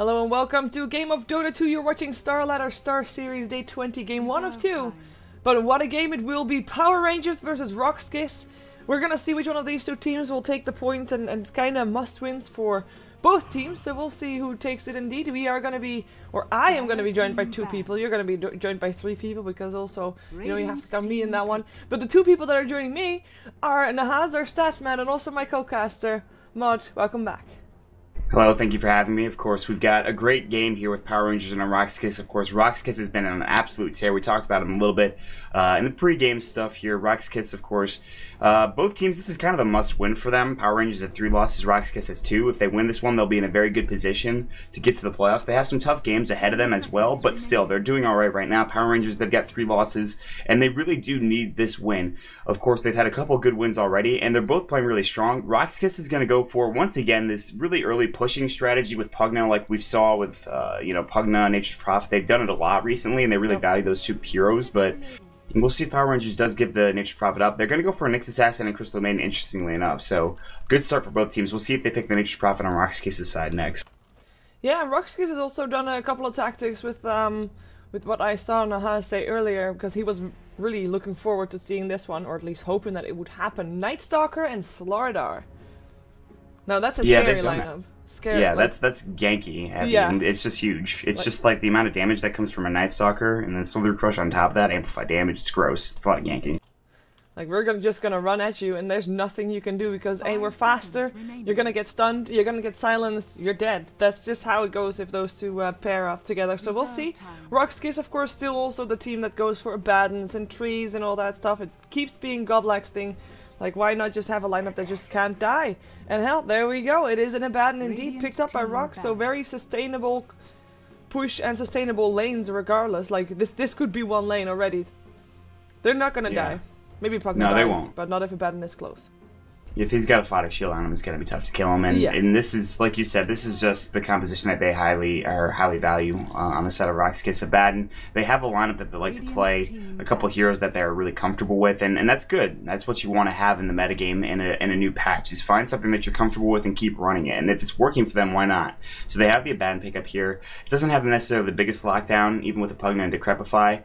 Hello and welcome to Game of Dota 2. You're watching StarLadder Star Series Day 20, Game 1 of 2. But what a game it will be. Power Rangers versus RoX.KIS. We're gonna see which one of these two teams will take the points, and it's kinda must-wins for both teams, so we'll see who takes it indeed. We are gonna be, or I am gonna be joined by 2 people. You're gonna be joined by 3 people, because also, you know, you have to count me in that one. But the 2 people that are joining me are Nahaz, our stats man, and also my co-caster, Mod. Welcome back. Hello, thank you for having me. Of course, we've got a great game here with Power Rangers and RoX.KIS. Of course, RoX.KIS has been on an absolute tear. We talked about him a little bit in the pre-game stuff here. RoX.KIS, of course, both teams, this is kind of a must-win for them. Power Rangers have 3 losses, RoX.KIS has 2. If they win this one, they'll be in a very good position to get to the playoffs. They have some tough games ahead of them as well, but still, they're doing all right now. Power Rangers, they've got 3 losses, and they really do need this win. Of course, they've had a couple good wins already, and they're both playing really strong. RoX.KIS is going to go for, once again, this really early pushing strategy with Pugna, like we saw with, Pugna, Nature's Prophet. They've done it a lot recently, and they really value those 2 heroes, but we'll see if Power Rangers does give the Nature's Prophet up. They're going to go for a Nyx Assassin and Crystal Maiden, interestingly enough, so good start for both teams. We'll see if they pick the Nature's Prophet on RoX.KIS' side next. Yeah, RoX.KIS has also done a couple of tactics with what I saw Nahaz say earlier, because he was really looking forward to seeing this one, or at least hoping that it would happen. Night Stalker and StarLadder. Now that's a scary lineup. Scary, yeah, like, that's ganky heavy, yeah. And it's just huge. It's just like the amount of damage that comes from a Night Stalker, and then Slither Crush on top of that, amplified damage. It's gross. It's a lot of ganky. Like, we're just gonna run at you, and there's nothing you can do, because A, we're faster, you're gonna get stunned, you're gonna get silenced, you're dead. That's just how it goes if those 2 pair up together, so we'll see. RoX.KIS, of course, still also the team that goes for Abaddons and trees and all that stuff. It keeps being Godlike's thing. Like, why not just have a lineup that just can't die? And hell, there we go. It is an Abaddon indeed, picked up by RoX, so very sustainable push and sustainable lanes regardless. Like, this could be 1 lane already. They're not gonna die. Maybe Pugna dies, they won't. But not if Abaddon is close. If he's got a Photic Shield on him, it's going to be tough to kill him. And this is, like you said, this is just the composition that they highly value on the set of RoX.KIS. Abaddon, they have a lineup that they like to play, a couple heroes that they're really comfortable with, and that's good. That's what you want to have in the metagame in a new patch, is find something that you're comfortable with and keep running it. And if it's working for them, why not? So they have the Abaddon pickup here. It doesn't have necessarily the biggest lockdown, even with the Pugna and Decrepify.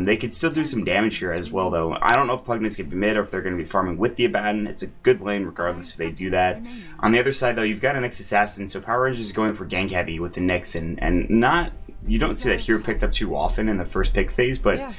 They could still do some damage here as well, though. I don't know if Pugna's going to be mid or if they're going to be farming with the Abaddon. It's a good lane regardless if they do that. On the other side, though, you've got an Nyx Assassin, so Power Rangers is going for gank heavy with the Nyx, and not... You don't see that hero picked up too often in the first pick phase, but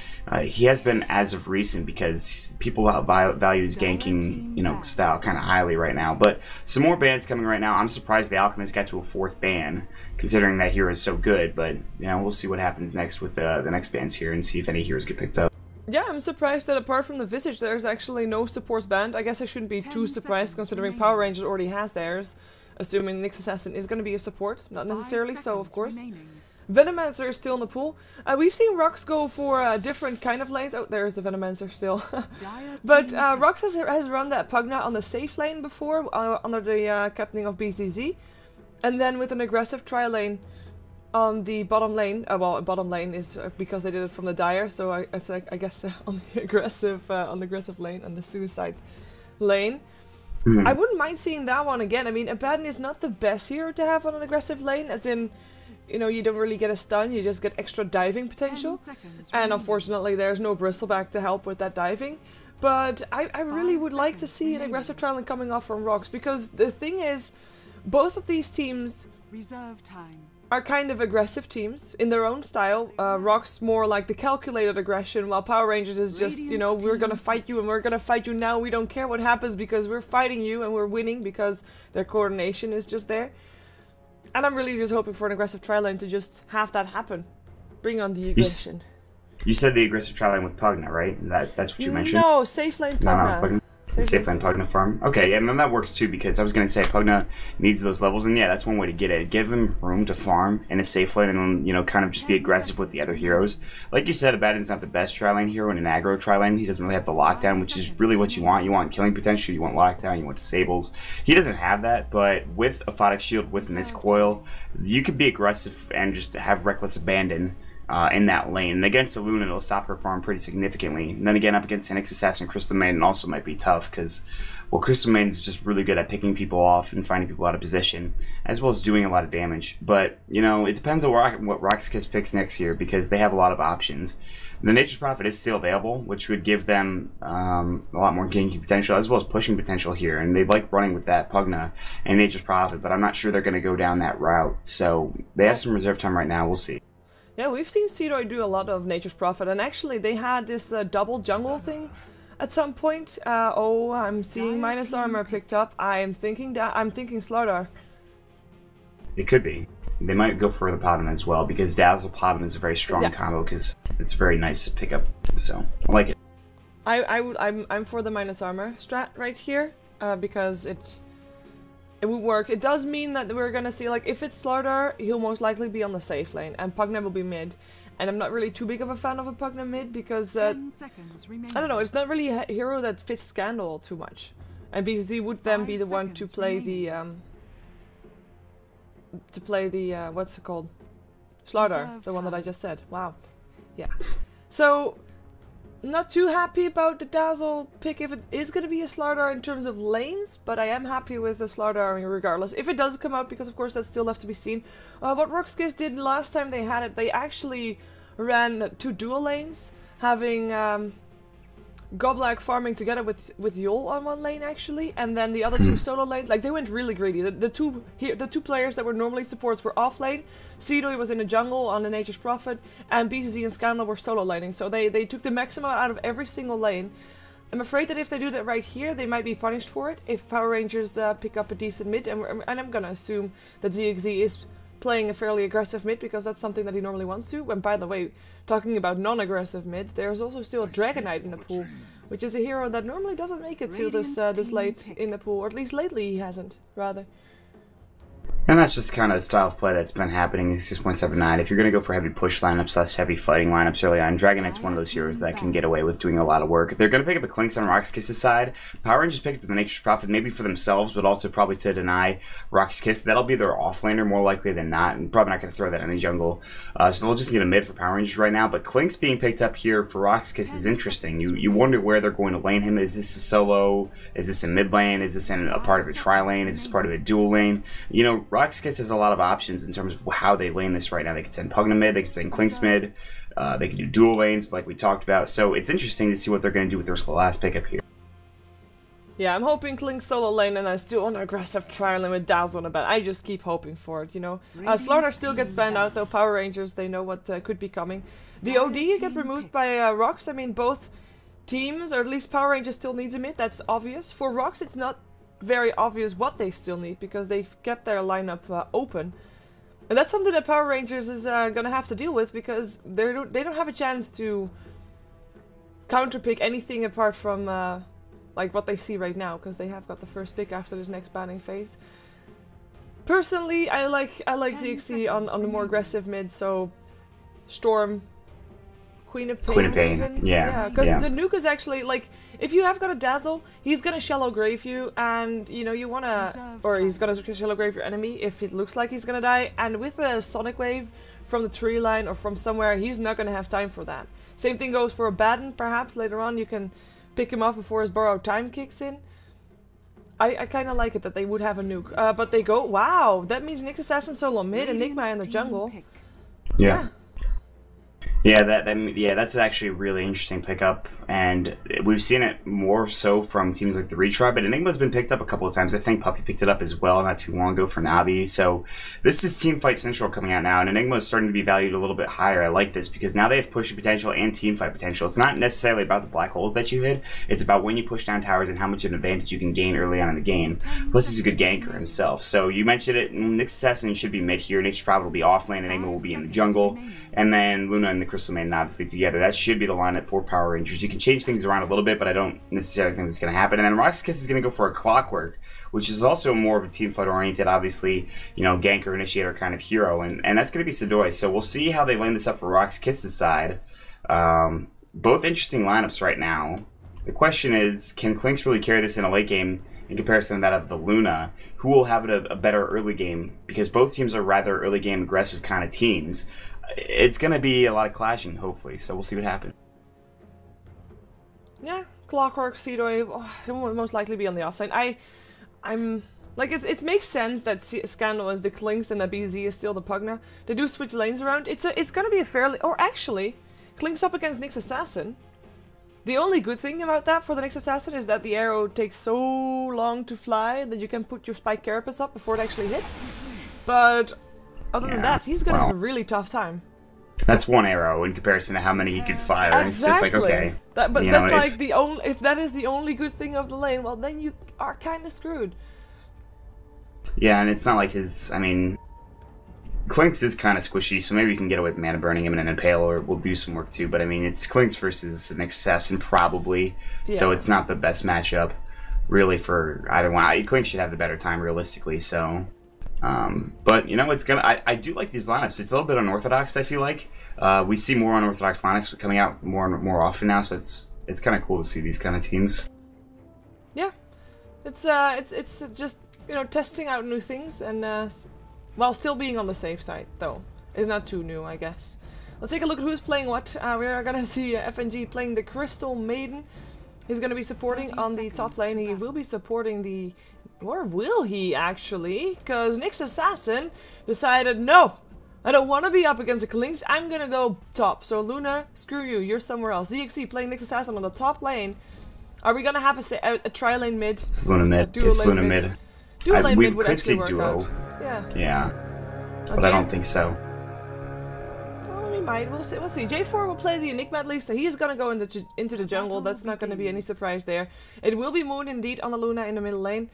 he has been as of recent, because people value his ganking, style kind of highly right now. But some more bans coming right now. I'm surprised the Alchemist got to a 4th ban, considering that hero is so good. But we'll see what happens next with the next bans here, and see if any heroes get picked up. Yeah, I'm surprised that apart from the Visage, there's actually no supports banned. I guess I shouldn't be too surprised, considering Power Rangers already has theirs, assuming Nyx Assassin is going to be a support. Not necessarily so, of course. Venomancer is still in the pool. We've seen RoX go for a different kind of lanes. Oh, there's the Venomancer still. But RoX has run that Pugna on the safe lane before, under the captaining of BZZ. And then with an aggressive tri lane on the bottom lane. Well, bottom lane is because they did it from the Dire, so I guess on the aggressive lane, on the suicide lane. I wouldn't mind seeing that one again. I mean, Abaddon is not the best hero to have on an aggressive lane, as in, you don't really get a stun, you just get extra diving potential. And unfortunately, there's no Bristleback to help with that diving. But I really would like to see an aggressive trial coming off from RoX, because the thing is, both of these teams are kind of aggressive teams in their own style. RoX more like the calculated aggression, while Power Rangers is just, we're gonna fight you and we're gonna fight you now. We don't care what happens because we're fighting you and we're winning, because their coordination is just there. And I'm really just hoping for an aggressive tri-lane to just have that happen. Bring on the aggression. You said the aggressive tri-lane with Pugna, right? That's what you mentioned? No, safe lane Pugna. No, Pugna. Safe lane Pugna farm. Okay, yeah, and then that works too, because I was going to say Pugna needs those levels, and yeah, that's one way to get it. Give him room to farm in a safe lane, and then, kind of just be aggressive with the other heroes. Like you said, Abaddon's not the best tri-lane hero in an aggro tri-lane. He doesn't really have the lockdown, which is really what you want. You want killing potential, you want lockdown, you want disables. He doesn't have that, but with a Photic Shield, with Mist Coil, you could be aggressive and just have reckless abandon in that lane. And against the Luna, it'll stop her farm pretty significantly. And then again, up against an Nyx Assassin, Crystal Maiden also might be tough because, well, Crystal Maiden is just really good at picking people off and finding people out of position, as well as doing a lot of damage. But, you know, it depends on what RoX.KIS picks next year because they have a lot of options. The Nature's Prophet is still available, which would give them a lot more ganking potential as well as pushing potential here. And they like running with that Pugna and Nature's Prophet, but I'm not sure they're going to go down that route. So they have some reserve time right now. We'll see. Yeah, we've seen Seedoy do a lot of Nature's Prophet, and actually they had this double jungle thing at some point. Oh, I'm seeing minus armor picked up. I'm thinking StarLadder. It could be. They might go for the Potom as well because Dazzle Potom is a very strong combo because it's a very nice pickup. So I like it. I'm for the minus armor strat right here because it would work. It does mean that we're gonna see, like, if it's StarLadder, he'll most likely be on the safe lane, and Pugna will be mid. And I'm not really too big of a fan of a Pugna mid because I don't know, it's not really a hero that fits Scandal too much. And BCZ would then be the one to play the what's it called? StarLadder, the one that I just said. Wow. Yeah. So not too happy about the Dazzle pick if it is going to be a StarLadder in terms of lanes, but I am happy with the StarLadder regardless. If it does come out, because of course that's still left to be seen. What RoX.KIS did last time they had it, they actually ran 2 dual lanes, having Goblag farming together with Yol on one lane actually, and then the other 2 solo lanes. Like, they went really greedy. The two players that were normally supports were off lane. Seedoy was in the jungle on the Nature's Prophet, and BCZ and Scandal were solo laning. So they took the maximum out of every single lane. I'm afraid that if they do that right here, they might be punished for it if Power Rangers pick up a decent mid, and I'm gonna assume that ZXZ is playing a fairly aggressive mid because that's something that he normally wants to. And by the way, talking about non-aggressive mids, there's also still a Dragonite in the pool, which is a hero that normally doesn't make it to this late in the pool, or at least lately he hasn't, rather. And that's just kind of the style of play that's been happening in 6.79. If you're going to go for heavy push lineups, less heavy fighting lineups early on, Dragonite's one of those heroes that can get away with doing a lot of work. If they're going to pick up a Clinks on RoX.KIS' side, Power Rangers pick up the Nature's Prophet maybe for themselves, but also probably to deny RoX.KIS. That'll be their offlaner more likely than not, and probably not going to throw that in the jungle. So they'll just need a mid for Power Rangers right now, but Clinks being picked up here for RoX.KIS is interesting. You wonder where they're going to lane him. Is this a solo? Is this a mid lane? Is this in a part of a tri-lane? Is this part of a dual lane? You know, RoX.KIS has a lot of options in terms of how they lane this right now. They could send Pugna mid, they could send Clinks mid, they can do dual lanes like we talked about. So it's interesting to see what they're going to do with their last pickup here. Yeah, I'm hoping Clinks solo lane and I still on aggressive trial and with Dazzle on a bet. I just keep hoping for it, you know. StarLadder still gets banned out though. Power Rangers, they know what could be coming. The OD get removed by RoX. I mean, both teams, or at least Power Rangers still needs a mid, that's obvious. For RoX, it's not very obvious what they still need because they've kept their lineup open, and that's something that Power Rangers is gonna have to deal with because they don't have a chance to counterpick anything apart from like what they see right now, because they have got the first pick after this next banning phase. Personally, I like ZXC on the more aggressive mid, so Storm, Queen of Pain. Yeah. Because the nuke is actually, like, if you have got a Dazzle, he's gonna shallow grave you, and you know you wanna, or he's gonna shallow grave your enemy if it looks like he's gonna die. And with a Sonic Wave from the tree line or from somewhere, he's not gonna have time for that. Same thing goes for a Baden. Perhaps later on you can pick him off before his borrowed time kicks in. I kind of like it that they would have a nuke, but they go. Wow, that means Nyx Assassin solo mid, Enigma in the jungle. Yeah. Yeah, that's actually a really interesting pickup, and we've seen it more so from teams like the Retry, but Enigma's been picked up a couple of times. I think Puppy picked it up as well not too long ago for Navi, so this is Teamfight Central coming out now, and Enigma is starting to be valued a little bit higher. I like this because now they have pushing potential and teamfight potential. It's not necessarily about the black holes that you hit, it's about when you push down towers and how much of an advantage you can gain early on in the game. Plus, he's a good ganker himself. So you mentioned it, Nyx Assassin should be mid here, Nature's Prophet will be off lane, Enigma will be in the jungle, and then Luna and the Crystal Maiden obviously together. That should be the lineup for Power Rangers. You can change things around a little bit, but I don't necessarily think it's going to happen. And then RoX.KIS is going to go for a Clockwork, which is also more of a team fight oriented, obviously, you know, ganker, initiator kind of hero, and that's going to be Seedoy. So we'll see how they lane this up for RoX.KIS' side. Both interesting lineups right now. The question is, can Clinks really carry this in a late game in comparison to that of the Luna? Who will have a better early game? Because both teams are rather early game aggressive kind of teams. it's going to be a lot of clashing, hopefully, so we'll see what happens. Yeah, Clockwork, Seedoy, he will most likely be on the offlane. I'm like, it makes sense that Scandal is the Klinks and that BZ is still the Pugna. They do switch lanes around. It's gonna be a fairly, or actually, Klinks up against Nyx Assassin. The only good thing about that for the Nyx Assassin is that the arrow takes so long to fly that you can put your Spike Carapace up before it actually hits. But other than that, he's gonna have a really tough time. That's one arrow in comparison to how many he could fire. Exactly. And it's just like, okay. But that's like the only, if that is the only good thing of the lane, well then you are kind of screwed. Yeah, and it's not like his, I mean, Klinks is kind of squishy, so maybe we can get away with mana burning him in an Impale, or we'll do some work too, but I mean, it's Klinks versus an Assassin probably, so it's not the best matchup really for either one. Klinks should have the better time realistically, so... but, you know, it's gonna... I do like these lineups. It's a little bit unorthodox, I feel like. We see more unorthodox lineups coming out more often now, so it's kind of cool to see these kind of teams. Yeah. It's just, you know, testing out new things, and while still being on the safe side, though. It's not too new, I guess. Let's take a look at who's playing what. We are gonna see FNG playing the Crystal Maiden. He's gonna be supporting on the top lane. He will be supporting the... Or will he, actually? Because Nyx Assassin decided, no! I don't want to be up against the Klinks, I'm gonna go top. So Luna, screw you, you're somewhere else. ZXC playing Nyx Assassin on the top lane. Are we gonna have a tri-lane mid? It's Luna mid. It's Luna mid. Dual lane mid would could actually see work duo. out. Yeah. Yeah. But I don't think so. Well, we might. We'll see. We'll see. J4 will play the Enigma at least. He is gonna go into the jungle. That's not gonna be any surprise there. It will be Moon indeed on the Luna in the middle lane.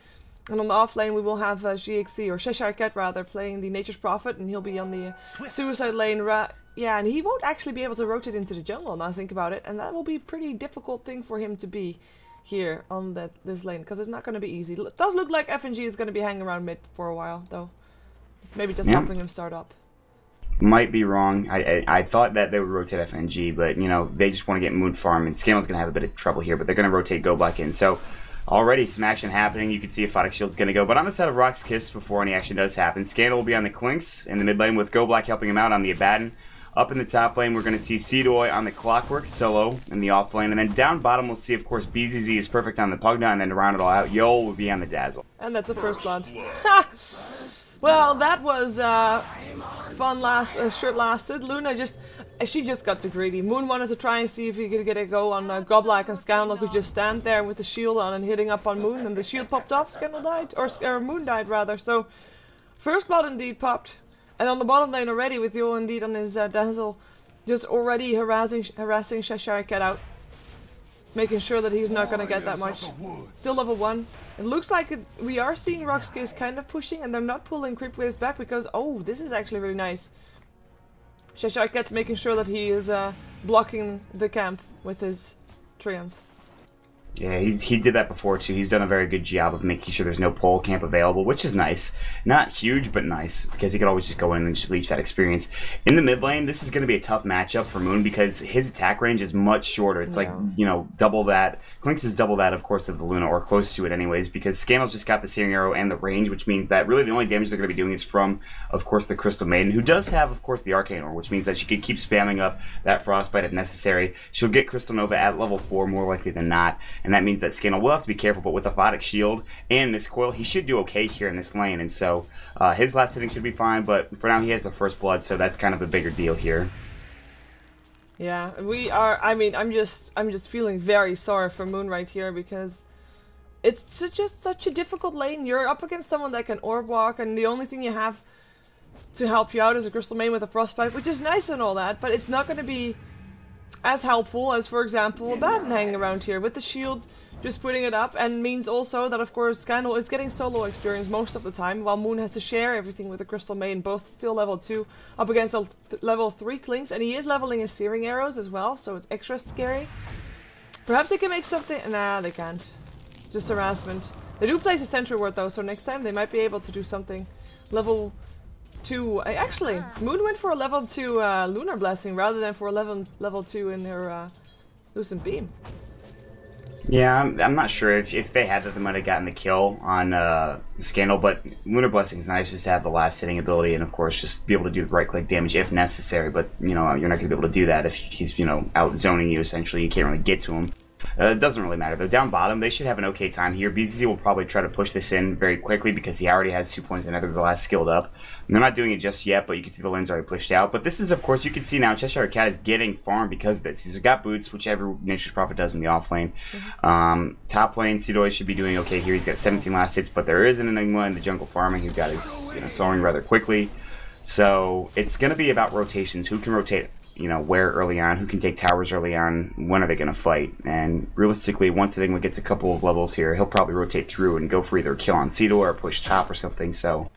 And on the off lane we will have GXC, or Cheshire Cat rather, playing the Nature's Prophet, and he'll be on the Suicide lane. Yeah, and he won't actually be able to rotate into the jungle, now I think about it, and that will be a pretty difficult thing for him to be here on this lane, because it's not going to be easy. It does look like FNG is going to be hanging around mid for a while, though. Maybe just helping him start up. Might be wrong. I thought that they would rotate FNG, but, you know, they just want to get Moon Farm, and Scandal's going to have a bit of trouble here, but they're going to rotate Go Black in, so... Already some action happening. You can see if Photic Shield's going to go. But on the side of RoX.KIS, before any action does happen, Scandal will be on the Klinks in the mid lane with Go Black helping him out on the Abaddon. Up in the top lane, we're going to see Seedoy on the Clockwork solo in the off lane. And then down bottom, we'll see, of course, BZZ is perfect on the Pugna. And then to round it all out, Yoel will be on the Dazzle. And that's a first blood. Well, that was fun short lasted. Luna she just got too greedy. Moon wanted to try and see if he could get a go on Goblack, and Scandal could just stand there with the shield on and hitting up on Moon, and the shield popped off, Scandal died, or Moon died rather, so first blood indeed popped. And on the bottom lane already with Yoel indeed on his Dazzle, just already harassing Cheshire Cat out. Making sure that he's not going to get that much. Still level 1. It looks like we are seeing RoX.KIS kind of pushing, and they're not pulling creep waves back because, oh, this is actually really nice. Cheshire Cat's making sure that he is blocking the camp with his Treants. Yeah, he did that before too. He's done a very good job of making sure there's no pole camp available, which is nice. Not huge, but nice, because he could always just go in and just leech that experience. In the mid lane, this is going to be a tough matchup for Moon because his attack range is much shorter. It's like, you know, double that. Klinks is double that, of course, of the Luna, or close to it anyways, because Scandal's just got the Searing Arrow and the range, which means that really the only damage they're going to be doing is from, of course, the Crystal Maiden, who does have, of course, the Arcane Ore, which means that she could keep spamming up that Frostbite if necessary. She'll get Crystal Nova at level 4 more likely than not, and that means that Scandal will have to be careful, but with a Photic Shield and this coil, he should do okay here in this lane, and so his last hitting should be fine, but for now he has the first blood, so that's kind of the bigger deal here. Yeah, we are, I mean, I'm just feeling very sorry for Moon right here, because it's just such a difficult lane. You're up against someone that can orb walk, and the only thing you have to help you out is a Crystal Maiden with a Frostbite, which is nice and all that, but it's not going to be as helpful as, for example, Abaddon hanging around here with the shield, just putting it up, and means also that, of course, Scandal is getting solo experience most of the time, while Moon has to share everything with the Crystal Maiden, both still level 2, up against a level 3 Klinks, and he is leveling his Searing Arrows as well, so it's extra scary. Perhaps they can make something... Nah, they can't. Just harassment. They do place a Sentry Ward though, so next time they might be able to do something. Level 2... Actually, Moon went for a level 2 Lunar Blessing rather than for a level 2 in her Lucent Beam. Yeah, I'm not sure if they had it, they might have gotten the kill on Scandal, but Lunar Blessing is nice just to have the last hitting ability and, of course, just be able to do the right-click damage if necessary, but, you know, you're not going to be able to do that if he's, you know, out-zoning you, essentially. You can't really get to him. It doesn't really matter, though. Down bottom, they should have an okay time here. BZZ will probably try to push this in very quickly because he already has 2 points and the last skilled up. And they're not doing it just yet, but you can see the lane's already pushed out. But this is, of course, you can see now Cheshire Cat is getting farm because of this. He's got boots, which every Nature's Prophet does in the off lane. Top lane, Sidoi should be doing okay here. He's got 17 last hits, but there is an Enigma in the jungle farming who got his soaring rather quickly. So it's going to be about rotations. Who can rotate, you know, where early on, who can take towers early on, when are they going to fight? And realistically, once Enigma gets a couple of levels here, he'll probably rotate through and go for either a kill on Cedo or push top or something. So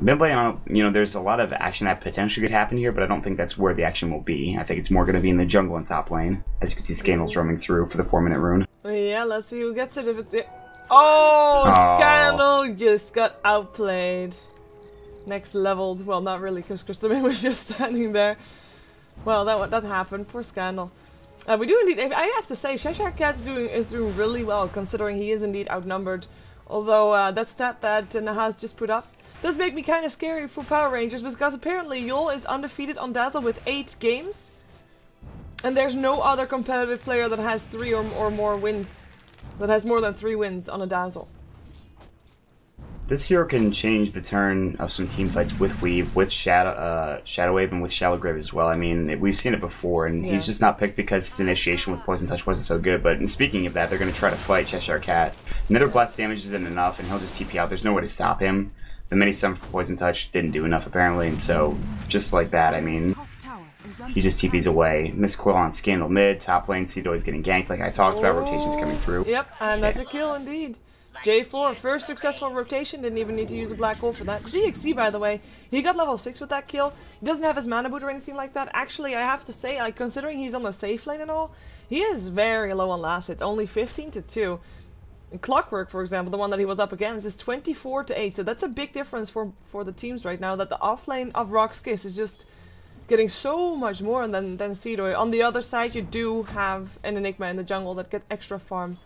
mid lane, you know, there's a lot of action that potentially could happen here, but I don't think that's where the action will be. I think it's more going to be in the jungle and top lane, as you can see Scandal's roaming through for the 4-minute rune. Yeah, let's see who gets it if it's it. Oh, Scandal just got outplayed. Next leveled. Well, not really, because Christopher was just standing there. Well, that happened. Poor Scandal. We do indeed. I have to say, Cheshire Cat is doing really well, considering he is indeed outnumbered. Although that stat that Nahaz just put up does make me kind of scary for Power Rangers, because apparently Yul is undefeated on Dazzle with 8 games, and there's no other competitive player that has 3 or more wins, that has more than 3 wins on a Dazzle. This hero can change the turn of some team fights with Weave, with Shadow Wave, and with Shallow Grave as well. I mean, we've seen it before, and he's just not picked because his initiation with Poison Touch wasn't so good. But speaking of that, they're going to try to fight Cheshire Cat. Nether Blast damage isn't enough, and he'll just TP out. There's no way to stop him. The mini summon for Poison Touch didn't do enough, apparently, and so, just like that, I mean, he just TPs away. Miss Quill on Scandal mid, top lane, Cedo is getting ganked, like I talked about, rotations coming through. Yep, and that's a kill indeed. J4, first successful rotation, didn't even need to use a black hole for that. ZXC, by the way, he got level 6 with that kill. He doesn't have his mana boot or anything like that. Actually, I have to say, like, considering he's on the safe lane and all, he is very low on last hits, only 15 to 2. And Clockwork, for example, the one that he was up against, is 24 to 8. So that's a big difference for the teams right now, that the offlane of RoX.KIS is just getting so much more than Cedo. On the other side, you do have an Enigma in the jungle that get extra farm.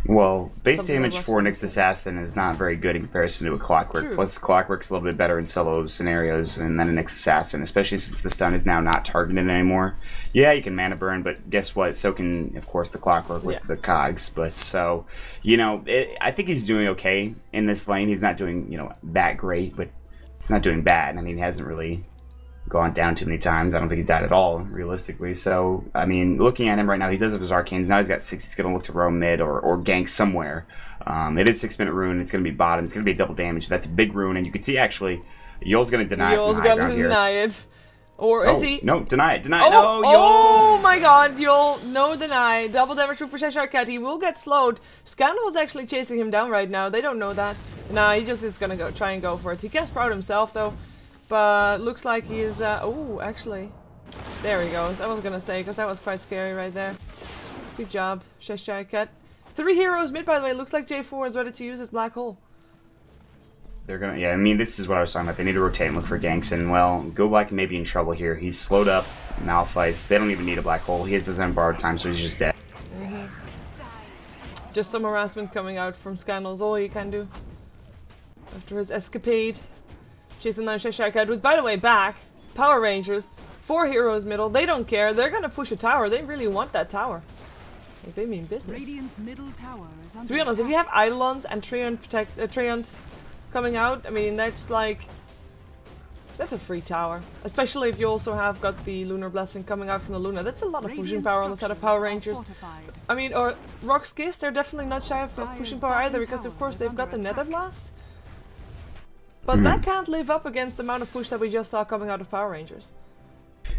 Well, base damage for Nyx Assassin is not very good in comparison to a Clockwork. True. Plus, Clockwork's a little bit better in solo scenarios than a Nyx Assassin, especially since the stun is now not targeted anymore. Yeah, you can mana burn, but guess what? So can, of course, the Clockwork with the cogs. But so, you know, I think he's doing okay in this lane. He's not doing, you know, that great, but he's not doing bad. I mean, he hasn't really gone down too many times. I don't think he's died at all, realistically. So, I mean, looking at him right now, he does have his Arcanes. Now he's got 6. He's going to look to roam mid or gank somewhere. It is 6-minute rune. It's going to be bottom. It's going to be double damage. That's a big rune. And you can see, actually, Yul's going to deny it. Or is he? No, deny it. Deny it. it. No, Yul. Oh my god, Yul. No deny. Double damage for Cheshire Cat. He will get slowed. Scandal was actually chasing him down right now. They don't know that. Nah, he just is going to try and go for it. He can sprout himself, though. But looks like he is, oh, actually, there he goes. I was gonna say, because that was quite scary right there. Good job, Cheshire Cat. 3 heroes mid, by the way. Looks like J4 is ready to use his black hole. They're gonna, yeah, I mean, this is what I was talking about. They need to rotate and look for ganks, and, well, Go Black may be in trouble here. He's slowed up, Malphite. They don't even need a black hole. He has his own borrowed time, so he's just dead. Just some harassment coming out from Scandal is all he can do. After his escapade. Chasing down Cheshire Cat, who's, by the way, back. Power Rangers. 4 heroes middle. They don't care. They're gonna push a tower. They really want that tower. Like, they mean business. Middle tower is to be honest, if you have Eidolons and Treants coming out, I mean, that's like... That's a free tower. Especially if you also have got the Lunar Blessing coming out from the Luna. That's a lot of pushing power on the side of Power Rangers. I mean, or RoX.KIS, they're definitely not shy of pushing power either, because of course they've got the Nether Blast. But that can't live up against the amount of push that we just saw coming out of Power Rangers.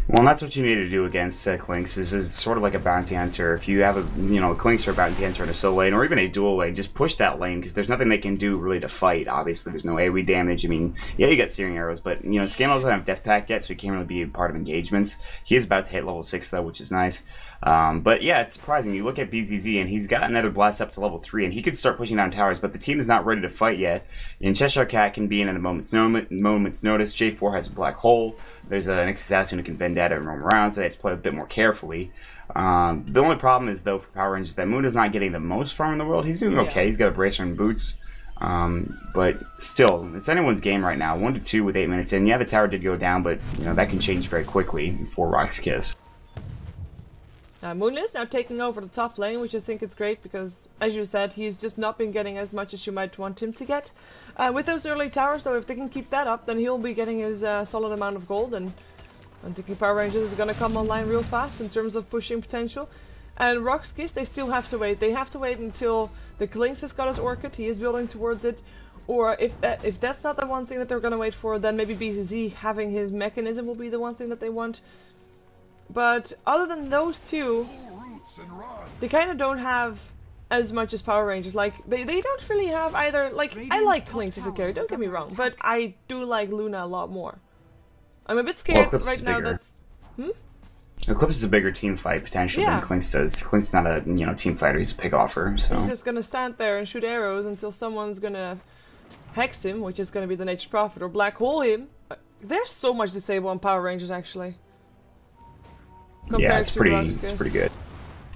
Well, and that's what you need to do against Clinks. Is sort of like a bounty hunter. If you have a Clinks or a bounty hunter in a solo lane, or even a dual lane, just push that lane, because there's nothing they can do really to fight. Obviously, there's no AoE damage. I mean, yeah, you got searing arrows, but Scandal doesn't have Death Pact yet, so he can't really be a part of engagements. He is about to hit level 6 though, which is nice. But yeah, it's surprising. You look at BZZ, and he's got another blast up to level 3, and he could start pushing down towers, but the team is not ready to fight yet. And Cheshire Cat can be in at a moment's notice. J4 has a black hole. There's an assassin who can bend Vendetta and roam around, so they have to play a bit more carefully. The only problem is, though, for Power Rangers, that Moon is not getting the most farm in the world. He's doing okay. He's got a bracer and boots. But still, it's anyone's game right now. 1-2 with 8 minutes in. Yeah, the tower did go down, but you know that can change very quickly for RoX.KIS. Moon is now taking over the top lane, which I think is great because, as you said, he's just not been getting as much as you might want him to get. With those early towers, though, if they can keep that up, then he'll be getting his solid amount of gold, and I'm thinking Power Rangers is going to come online real fast in terms of pushing potential. And RoX.KIS, they still have to wait. They have to wait until the Klinks has got his Orchid, he is building towards it. Or if that's not the one thing that they're going to wait for, then maybe BZZ having his mechanism will be the one thing that they want. But other than those two, they kind of don't have as much as Power Rangers. Like, they don't really have either. Like, I like Klinks as a character, don't get me wrong, but I do like Luna a lot more. I'm a bit scared right now that... Eclipse is a bigger team fight potentially than Klinks does. Klinks is not a team fighter; he's a pick offer. So he's just gonna stand there and shoot arrows until someone's gonna hex him, which is gonna be the Nature's Prophet, or black hole him. There's so much to say on Power Rangers actually. Yeah, it's pretty good.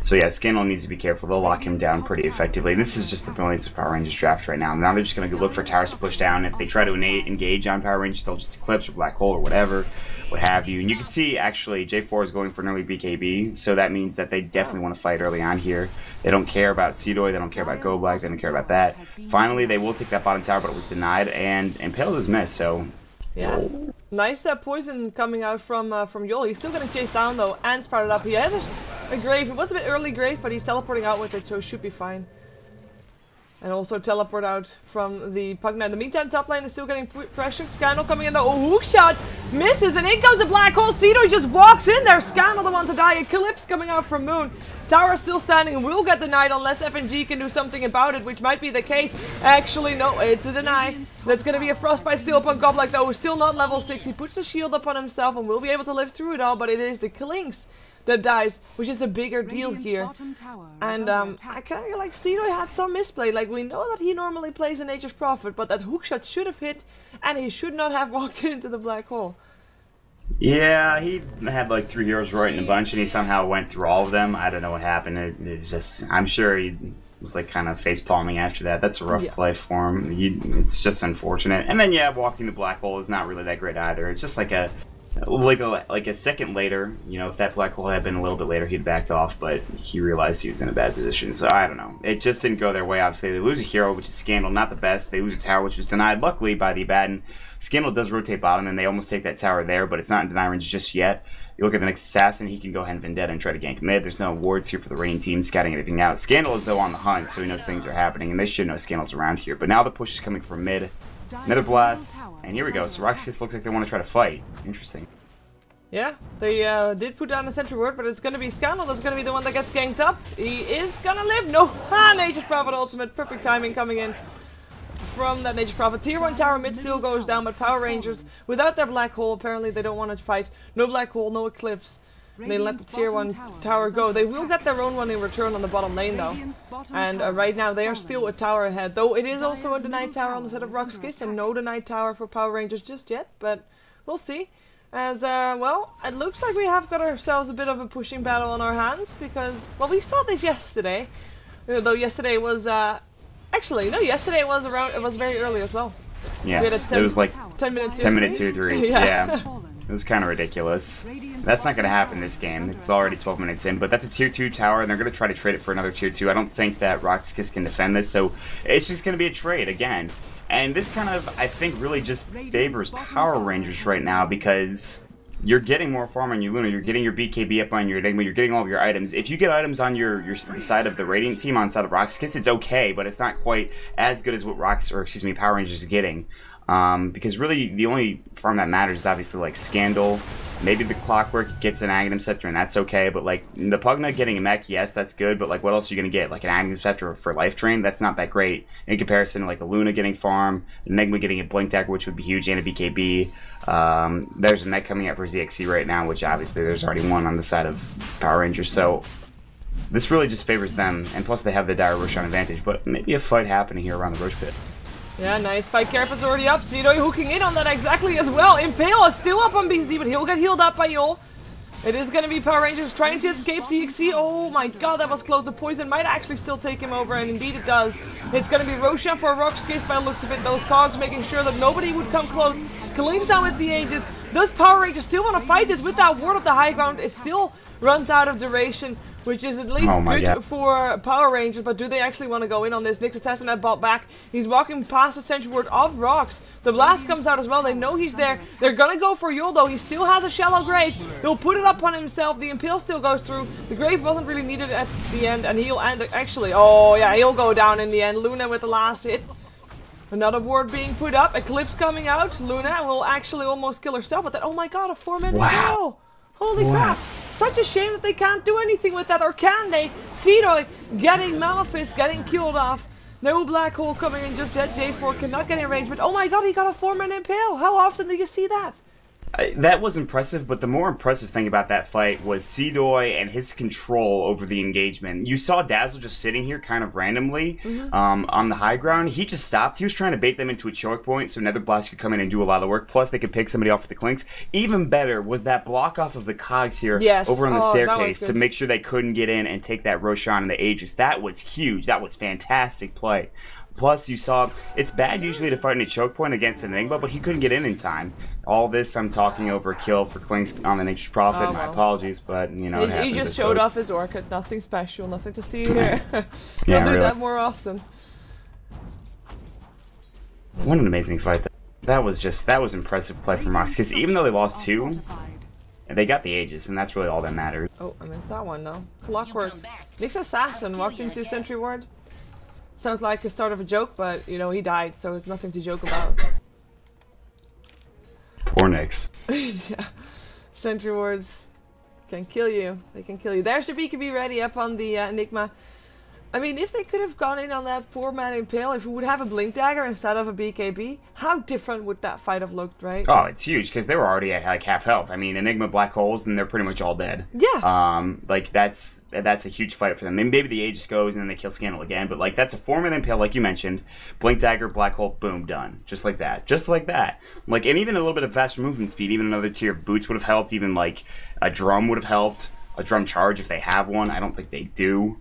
So yeah, Scandal needs to be careful. They'll lock him down pretty effectively. This is just the brilliance of Power Rangers draft right now. Now they're just going to look for towers to push down. If they try to engage on Power Rangers, they'll just Eclipse or Black Hole or whatever, what have you. And you can see, actually, J4 is going for an early BKB, so that means that they definitely want to fight early on here. They don't care about Seedoy, they don't care about Go Black, they don't care about that. Finally, they will take that bottom tower, but it was denied, and Impale does miss, so... Yeah. Nice poison coming out from Yol. He's still getting chased down though and sprouted up. He has a grave. It was a bit early grave, but he's teleporting out with it, so it should be fine. And also teleport out from the Pugna. In the meantime, top lane is still getting pressured. Scandal coming in though. Oh, hook shot! Misses, and in comes a black hole. Seedoy just walks in there. Scandal the one to die. Eclipse coming out from Moon. Tower still standing and will get denied unless FNG can do something about it, which might be the case. Actually, no, it's a deny. That's going to be a Frostbite still upon Goblak though, who's still not level 6. He puts the shield up on himself and will be able to live through it all, but it is the Klinks that dies, which is a bigger deal here. And I kind of like Seedoy had some misplay. Like, we know that he normally plays a Nature's Prophet, but that hookshot should have hit and he should not have walked into the black hole. Yeah, he had like 3 heroes right in a bunch, and he somehow went through all of them. I don't know what happened. It's just, I'm sure he was like kind of face palming after that. That's a rough play for him. It's just unfortunate. And then yeah, walking the black hole is not really that great either. It's just like a second later. You know, if that black hole had been a little bit later, he'd backed off, but he realized he was in a bad position. So I don't know. It just didn't go their way. Obviously, they lose a hero, which is Scandal, not the best. They lose a tower, which was denied, luckily, by the Abaddon. Scandal does rotate bottom, and they almost take that tower there, but it's not in deny range just yet. You look at the next assassin, he can go ahead and Vendetta and try to gank mid. There's no wards here for the Rain team scouting anything out. Scandal is, though, on the hunt, so he knows things are happening, and they should know Scandal's around here. But now the push is coming from mid. Another blast, and here we go. So RoX.KIS looks like they want to try to fight. Interesting. Yeah, they did put down a sentry ward, but it's going to be Scandal that's going to be the one that gets ganked up. He is going to live. No, Nature's Prophet ultimate. Perfect timing coming in from that Nature's Prophet. Tier 1 tower mid still goes down, but Power Rangers, without their black hole, apparently they don't want to fight. No black hole, no Eclipse. They let the Tier 1 tower go. They will get their own one in return on the bottom lane though. And right now they are still a tower ahead. Though it is also a denied tower on the side of RoX.KIS, and no denied tower for Power Rangers just yet, but we'll see. As, well, it looks like we have got ourselves a bit of a pushing battle on our hands, because, well, we saw this yesterday. Though yesterday was, actually, no, yesterday it was very early as well. Yes, it was like 10 minute 2-3. Yeah. It was kind of ridiculous. That's not going to happen this game. It's already 12 minutes in, but that's a Tier 2 tower, and they're going to try to trade it for another Tier 2. I don't think that RoX.KIS can defend this, so it's just going to be a trade again. And this kind of, I think, really just favors Power Rangers right now, because you're getting more farm on your Luna, you're getting your BKB up on your Enigma, you're getting all of your items. If you get items on the side of the Radiant team, on the side of RoX.KIS, it's okay, but it's not quite as good as what Power Rangers is getting. Because really, the only farm that matters is obviously like Scandal, maybe the Clockwork gets an Aghanim Scepter, and that's okay, but like the Pugna getting a mech, yes, that's good, but like what else are you going to get? Like an Aghanim Scepter for Life Drain? That's not that great in comparison to like a Luna getting farm, Enigma getting a Blink Dagger, which would be huge, and a BKB. There's a mech coming out for ZXC right now, which obviously there's already one on the side of Power Rangers, so this really just favors them, and plus they have the Dire Roshan advantage, but maybe a fight happening here around the Roche Pit. Yeah, nice. Spike Carapace already up. Seedoy hooking in on that exactly as well. Impale is still up on BZ, but he'll get healed up by Yol. It is going to be Power Rangers trying to escape ZXC. Oh my god, that was close. The poison might actually still take him over, and indeed it does. It's going to be Roshan for RoX.KIS by the looks of it. Those cogs making sure that nobody would come close. Kaleem's down with the Aegis. Does Power Rangers still want to fight this with that ward of the high ground? It still runs out of duration, which is at least good for Power Rangers, but do they actually want to go in on this? Nyx Assassin that bot back. He's walking past the sentry ward of RoX. The blast comes out as well. They know he's there. They're gonna go for Yul though. He still has a shallow grave. He'll put it up on himself. The impale still goes through. The grave wasn't really needed at the end, and he'll end actually. Oh yeah, he'll go down in the end. Luna with the last hit. Another ward being put up. Eclipse coming out. Luna will actually almost kill herself with that. Oh my god, a 4-minute kill. Holy crap. Such a shame that they can't do anything with that, or can they? Cedoy getting Malefice, getting killed off. No black hole coming in just yet. J4 cannot get in range, but oh my god, he got a 4-minute impale. How often do you see that? That was impressive, but the more impressive thing about that fight was Cedoy and his control over the engagement. You saw Dazzle just sitting here kind of randomly on the high ground. He just stopped. He was trying to bait them into a choke point so Nether Blast could come in and do a lot of work. Plus, they could pick somebody off with the clinks. Even better was that block off of the cogs here over on the staircase to make sure they couldn't get in and take that Roshan and the Aegis. That was huge. That was fantastic play. Plus, you saw, it's bad usually to fight in a choke point against an Enigma, but he couldn't get in time. All this, I'm talking over a kill for Clinks on the Nature's Prophet. Oh, well. My apologies, but, you know, he just showed off his Orchid. Nothing special, nothing to see here. He'll do that more often. What an amazing fight. That was impressive play from RoX, because even though they lost 2, they got the Aegis, and that's really all that matters. Oh, I missed that one, though. Clockwork. Nyx Assassin walked into Sentry Ward. Sounds like the start of a joke, but, you know, he died, so it's nothing to joke about. Poor Nyx. Yeah. Sentry wards can kill you. They can kill you. There's the BKB ready up on the Enigma. I mean, if they could have gone in on that 4-man impale, if we would have a Blink Dagger instead of a BKB, how different would that fight have looked, right? Oh, it's huge, because they were already at like half health. I mean, Enigma black holes, and they're pretty much all dead. Yeah. Like, that's a huge fight for them. Maybe the Aegis goes, and then they kill Scandal again, but, like, that's a 4-man impale, like you mentioned. Blink Dagger, black hole, boom, done. Just like that. Just like that. Like, and even a little bit of faster movement speed, even another tier of boots would have helped, even, like, a drum would have helped. A drum charge, if they have one. I don't think they do.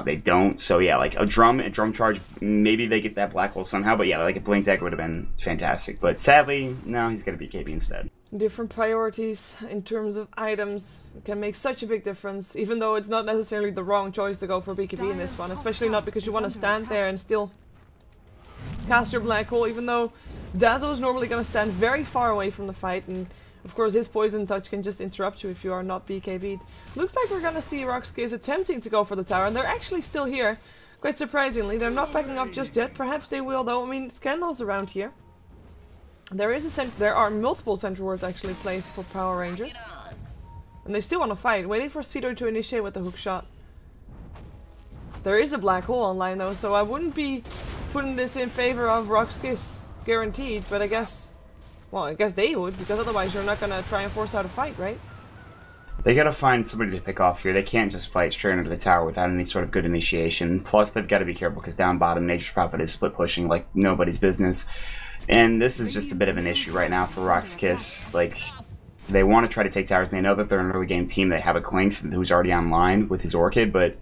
They don't, so yeah, like a drum charge, maybe they get that black hole somehow, but yeah, like a Blink Dagger would have been fantastic, but sadly, no, he's gonna be KB instead. Different priorities in terms of items can make such a big difference, even though it's not necessarily the wrong choice to go for BKB in this one, especially not because you want to stand there and still cast your black hole, even though Dazzle is normally gonna stand very far away from the fight, and of course, his poison touch can just interrupt you if you are not BKB'd. Looks like we're gonna see RoX.KIS attempting to go for the tower, and they're actually still here. Quite surprisingly, they're not backing up just yet. Perhaps they will, though. I mean, Scandal's around here. There are multiple Sentry Wards actually placed for Power Rangers, and they still want to fight. Waiting for Cedo to initiate with the hook shot. There is a black hole online, though, so I wouldn't be putting this in favor of RoX.KIS, guaranteed. But I guess. Well, I guess they would, because otherwise you're not going to try and force out a fight, right? They gotta find somebody to pick off here. They can't just fight straight under the tower without any sort of good initiation. Plus, they've got to be careful, because down bottom, Nature's Prophet is split pushing like nobody's business. And this is just a bit of an issue right now for RoX.KIS. Like, they want to try to take towers, and they know that they're an early game team. They have a Clinks who's already online with his Orchid, but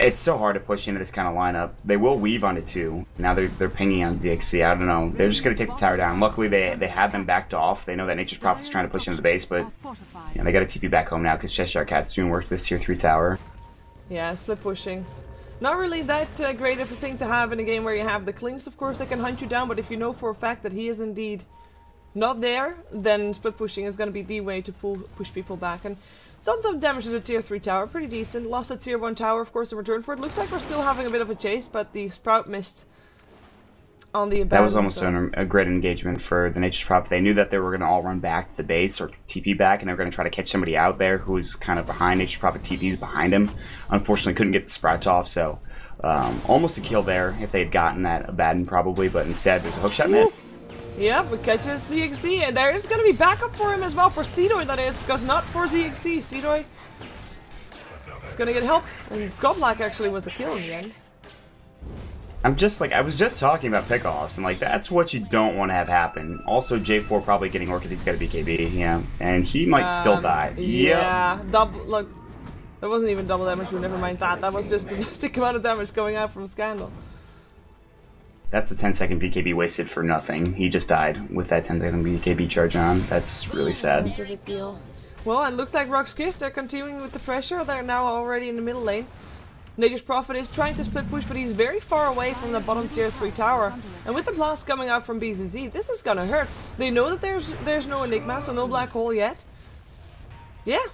it's so hard to push into this kind of lineup. They will weave onto 2. Now they're pinging on ZXC. I don't know. They're just going to take the tower down. Luckily, they have them backed off. They know that Nature's Prophet's trying to push into the base, but you know, they got to TP back home now because Cheshire Cat's doing work to this tier 3 tower. Yeah, split pushing. Not really that great of a thing to have in a game where you have the Clinks, of course, that can hunt you down, but if you know for a fact that he is indeed not there, then split pushing is going to be the way to push people back. And done some damage to the tier 3 tower, pretty decent. Lost a tier 1 tower, of course, in return for it. Looks like we're still having a bit of a chase, but the Sprout missed on the abandon. That was almost a great engagement for the Nature's Prophet. They knew that they were going to all run back to the base or TP back, and they were going to try to catch somebody out there who was kind of behind. Nature's Prophet TP's behind him. Unfortunately, couldn't get the Sprout off, so almost a kill there if they had gotten that abandon probably, but instead there's a hookshot mid. Yep, we catches ZXC, and there is going to be backup for him as well, for Cedoy that is, because not for ZXC. Cedoy is going to get help, and Godlike actually with the kill in the end. I was just talking about pickoffs, and like that's what you don't want to have happen. Also, J4 probably getting Orchid, he's got a BKB, yeah, and he might still die. Yeah, double. Look, that wasn't even double damage. Never mind that. That was just a sick amount of damage going out from Scandal. That's a 10-second BKB wasted for nothing. He just died with that 10-second BKB charge on. That's really sad. That's a big deal. Well, it looks like RoX.KIS, they're continuing with the pressure. They're now already in the middle lane. Nature's Prophet is trying to split push, but he's very far away from the bottom tier 3 tower. And with the blast coming out from BZZ, this is gonna hurt. They know that there's no Enigma, so no black hole yet. Yeah,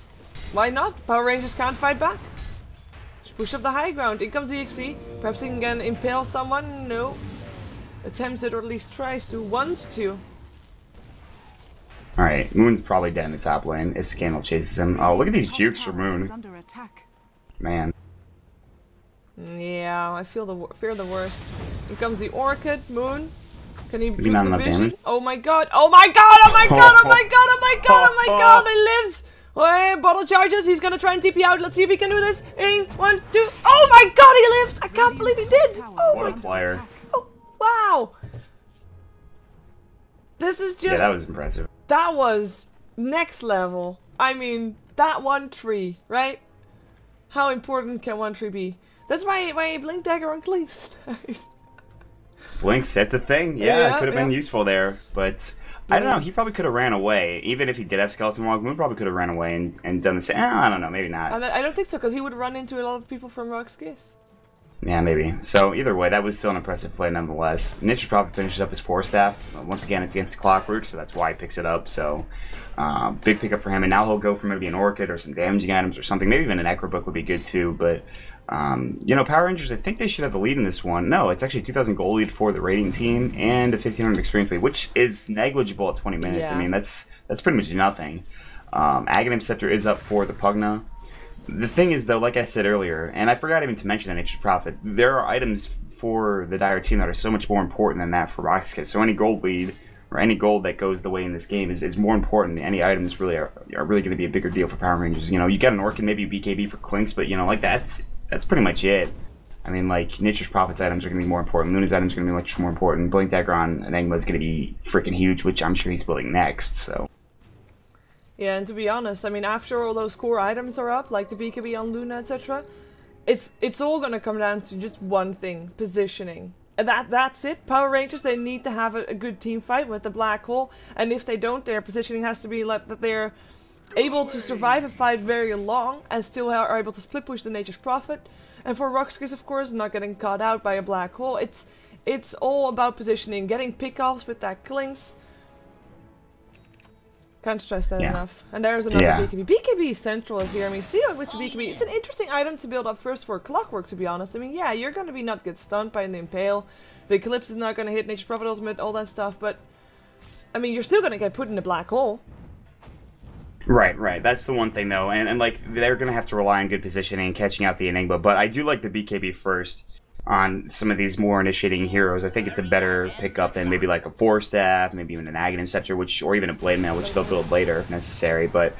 why not? Power Rangers can't fight back. Just push up the high ground. In comes EXE. Perhaps he can impale someone. No. Attempts it, or at least tries to. Wants to. Alright, Moon's probably dead in the top lane if Scandal chases him. Oh, look at these jukes for Moon. Man. Yeah, I fear the worst. Here comes the Orchid. Moon. Can he do not the enough vision? damage? Oh my god! Oh my god! Oh my god! Oh my god! Oh my god! Oh my god! He lives! Oh, bottle charges. He's gonna try and TP out. Let's see if he can do this. 1, 2. Oh my god! He lives! I can't believe he did! Oh What a player. Oh, wow! This is just... Yeah, that was impressive. That was next level. I mean, that 1-3, right? How important can 1-3 be? That's why Blink Dagger on Cleans. Blinks, that's a thing. Yeah, it could have been useful there, but I don't know. He probably could have ran away. Even if he did have Skeleton Walk, Moon probably could have ran away and done the same. I don't know, maybe not. I don't think so, because he would run into a lot of people from RoX.KIS. Yeah, maybe. So either way, that was still an impressive play nonetheless. Ninja probably finishes up his 4-staff. Once again, it's against Clockwork, so that's why he picks it up. So big pickup for him, and now he'll go for maybe an Orchid or some damaging items or something. Maybe even an Necro Book would be good too. But you know, Power Rangers, I think they should have the lead in this one. No, it's actually a 2,000 gold lead for the rating team and a 1,500 experience lead, which is negligible at 20 minutes. Yeah. I mean, that's pretty much nothing. Aghanim Scepter is up for the Pugna. The thing is, though, like I said earlier, and I forgot even to mention that Nature's Prophet, there are items for the Dire team that are so much more important than that for RoX.KIS. So any gold lead or any gold that goes the way in this game is more important. Any items really are really going to be a bigger deal for Power Rangers. You know, you got an Orchid, maybe a BKB for Clinks, but you know, like that's pretty much it. I mean, like Nature's Prophet's items are going to be more important. Luna's items are going to be much more important. Blink Dagger on Enigma is going to be freaking huge, which I'm sure he's building next. So. Yeah, and to be honest, I mean, after all those core items are up, like the BKB on Luna, etc., it's all gonna come down to just one thing: positioning. And that's it. Power Rangers, they need to have a good team fight with the black hole, and if they don't, their positioning has to be like that they're able to survive a fight very long and still are able to split push the Nature's Prophet. And for RoX.KIS, of course, not getting caught out by a black hole. It's all about positioning, getting pickoffs with that Clinks. Can't stress that enough. And there's another BKB. BKB Central is here. I mean, see with the BKB, it's an interesting item to build up first for Clockwork, to be honest. I mean, yeah, you're going to be not get stunned by an Impale. The Eclipse is not going to hit Nature's Prophet Ultimate, all that stuff. But, I mean, you're still going to get put in a black hole. Right. That's the one thing, though. And like, they're going to have to rely on good positioning and catching out the Enigma. But I do like the BKB first on some of these more initiating heroes. I think it's a better pickup than maybe like a 4-staff, maybe even an Aghanim Scepter, or even a Blade Mail, which they'll build later if necessary. But,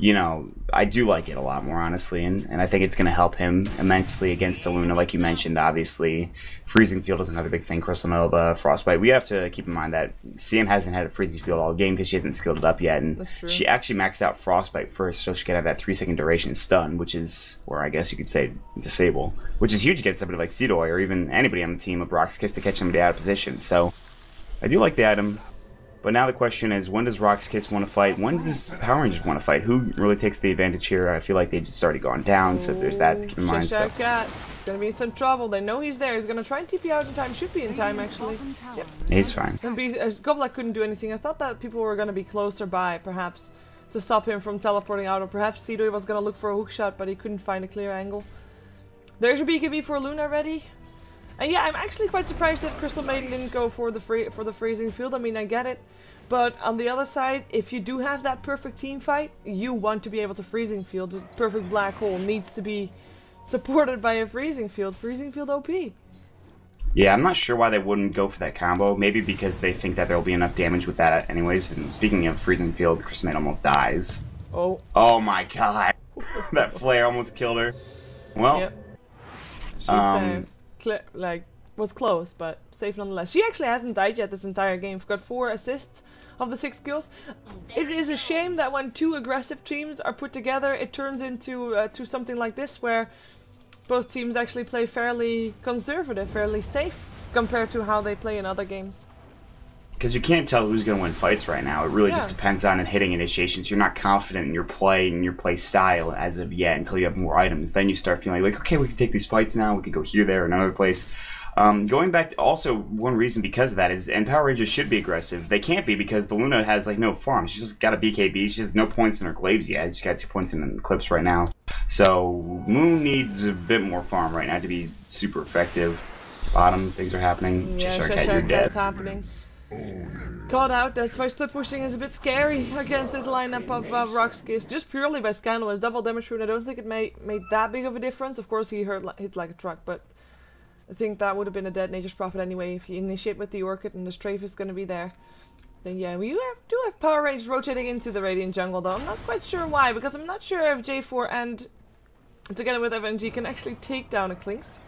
you know, I do like it a lot more, honestly, and I think it's going to help him immensely against Luna, like you mentioned, obviously. Freezing Field is another big thing, Crystal Nova, Frostbite. We have to keep in mind that CM hasn't had a Freezing Field all game because she hasn't skilled it up yet, and she actually maxed out Frostbite first, so she can have that 3-second duration stun, which is, or I guess you could say, disable, which is huge against somebody like Seedoy, or even anybody on the team of RoX.KIS to catch somebody out of position. So, I do like the item. But now the question is, when does RoX.KIS want to fight? When does Power Rangers want to fight? Who really takes the advantage here? I feel like they just already gone down, so there's that to keep in mind. So. Cat. It's going to be some trouble. They know he's there. He's going to try and TP out in time. Should be in time, actually. Yep. He's fine. And Govlak couldn't do anything. I thought that people were going to be closer by, perhaps, to stop him from teleporting out. Or perhaps Seedoy was going to look for a hook shot, but he couldn't find a clear angle. There's your BKB for Luna ready. And yeah, I'm actually quite surprised that Crystal Maiden didn't go for the freezing field. I mean, I get it. But on the other side, if you do have that perfect team fight, you want to be able to freezing field. The perfect black hole needs to be supported by a freezing field. Freezing field OP. Yeah, I'm not sure why they wouldn't go for that combo. Maybe because they think that there'll be enough damage with that anyways. And speaking of freezing field, Crystal Maiden almost dies. Oh. Oh my god. That flare almost killed her. Well. Yep. She's like was close, but safe nonetheless. She actually hasn't died yet this entire game. Got 4 assists of the 6 kills. It is a shame that when 2 aggressive teams are put together, it turns into to something like this, where both teams actually play fairly conservative, fairly safe, compared to how they play in other games. Because you can't tell who's going to win fights right now. It really just depends on hitting initiations. You're not confident in your play and your play style as of yet until you have more items. Then you start feeling like, okay, we can take these fights now. We can go here, there, another place. Going back to also one reason because of that is, and Power Rangers should be aggressive. They can't be because the Luna has like no farm. She's just got a BKB. She has no points in her glaives yet. She's got 2 points in the clips right now. So Moon needs a bit more farm right now to be super effective. Bottom, things are happening. Yeah, Cheshire Cat, you're dead. Happening. Caught out. That's why split pushing is a bit scary against this lineup of RoX.KIS. Just purely by Scandal. His double damage rune, I don't think it made that big of a difference. Of course, he hit like a truck, but I think that would have been a dead Nature's Prophet anyway. If you initiate with the Orchid and the Strafe is going to be there, then yeah, we do have Power Rangers rotating into the Radiant Jungle, though. I'm not quite sure why, because I'm not sure if J4 and together with FMG can actually take down a Klinks.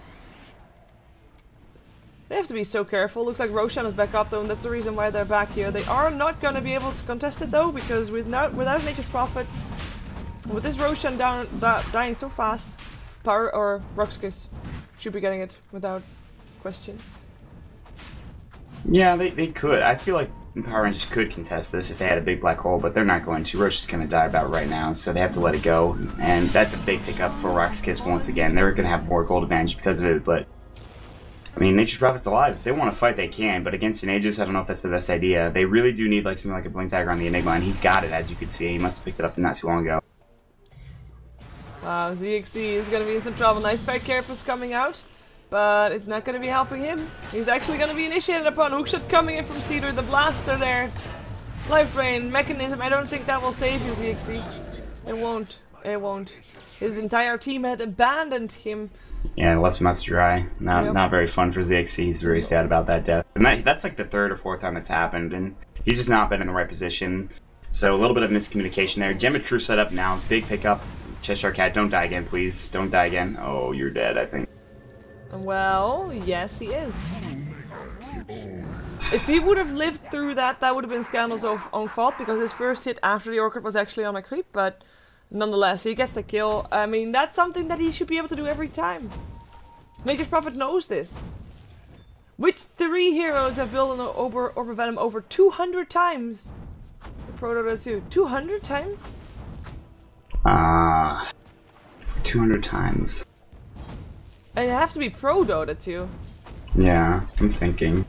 They have to be so careful. Looks like Roshan is back up though, and that's the reason why they're back here. They are not going to be able to contest it though, because without Nature's Prophet, with this Roshan dying so fast, Power or RoX.KIS should be getting it without question. Yeah, they could. I feel like Power Rangers could contest this if they had a big black hole, but they're not going to. Roche is going to die about right now, so they have to let it go. And that's a big pickup for RoX.KIS once again. They're going to have more gold advantage because of it, but I mean, Nature's Prophet's alive. If they want to fight, they can, but against an Aegis, I don't know if that's the best idea. They really do need like something like a Blink Dagger on the Enigma, and he's got it, as you can see. He must have picked it up not too long ago. Wow, ZXC is going to be in some trouble. Nice back Carapace coming out, but it's not going to be helping him. He's actually going to be initiated upon. Hookshot coming in from Cedar. The blasts are there. Life Drain, Mechanism. I don't think that will save you, ZXC. It won't. It won't. His entire team had abandoned him. Yeah, left him out to dry. Not very fun for ZXC. He's very sad about that death. And that's like the 3rd or 4th time it's happened, and he's just not been in the right position. So a little bit of miscommunication there. Gemma set up now. Big pickup. Cheshire Cat, don't die again, please. Don't die again. Oh, you're dead, I think. Well, yes, he is. If he would have lived through that, that would have been Scandal's own fault, because his first hit after the Orchid was actually on a creep, but nonetheless, he gets the kill. I mean, that's something that he should be able to do every time. Nature's Prophet knows this. Which 3 heroes have built an Orb of Venom over 200 times? Pro Dota 2. 200 times? 200 times. And you have to be Pro Dota 2. Yeah, I'm thinking.